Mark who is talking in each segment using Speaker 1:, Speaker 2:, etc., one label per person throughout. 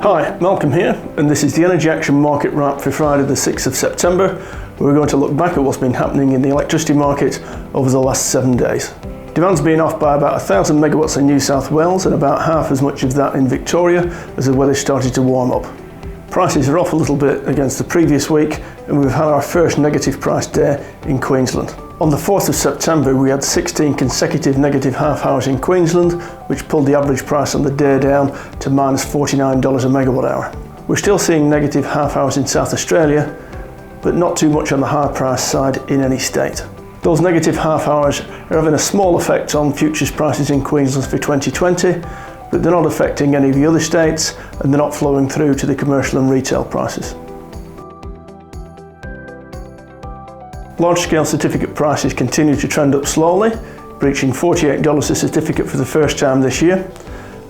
Speaker 1: Hi, Malcolm here, and this is the Energy Action Market Wrap for Friday the 6th of September. We're going to look back at what's been happening in the electricity market over the last 7 days. Demand's been off by about 1,000 megawatts in New South Wales and about half as much of that in Victoria as the weather started to warm up. Prices are off a little bit against the previous week, and we've had our first negative price day in Queensland. On the 4th of September, we had 16 consecutive negative half hours in Queensland, which pulled the average price on the day down to minus $49 a megawatt hour. We're still seeing negative half hours in South Australia, but not too much on the high price side in any state. Those negative half hours are having a small effect on futures prices in Queensland for 2020, but they're not affecting any of the other states, and they're not flowing through to the commercial and retail prices. Large-scale certificate prices continue to trend up slowly, reaching $48 a certificate for the first time this year,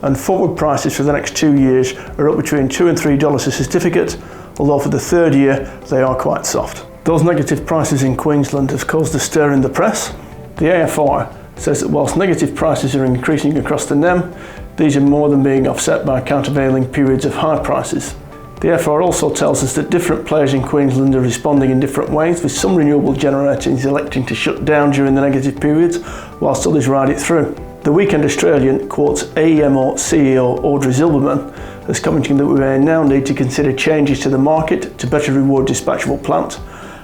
Speaker 1: and forward prices for the next 2 years are up between $2 and $3 a certificate, although for the third year they are quite soft. Those negative prices in Queensland have caused a stir in the press. The AFR says that whilst negative prices are increasing across the NEM, these are more than being offset by countervailing periods of high prices. The AFR also tells us that different players in Queensland are responding in different ways, with some renewable generators electing to shut down during the negative periods, whilst others ride it through. The Weekend Australian quotes AEMO CEO Audrey Zilberman as commenting that we may now need to consider changes to the market to better reward dispatchable plant,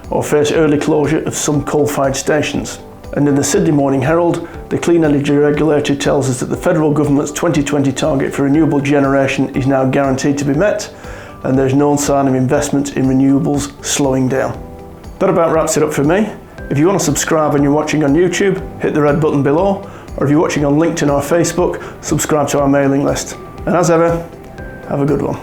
Speaker 1: or face early closure of some coal-fired stations. And in the Sydney Morning Herald, the Clean Energy Regulator tells us that the federal government's 2020 target for renewable generation is now guaranteed to be met, and there's no sign of investment in renewables slowing down. That about wraps it up for me. If you want to subscribe and you're watching on YouTube, hit the red button below, or if you're watching on LinkedIn or Facebook, subscribe to our mailing list. And as ever, have a good one.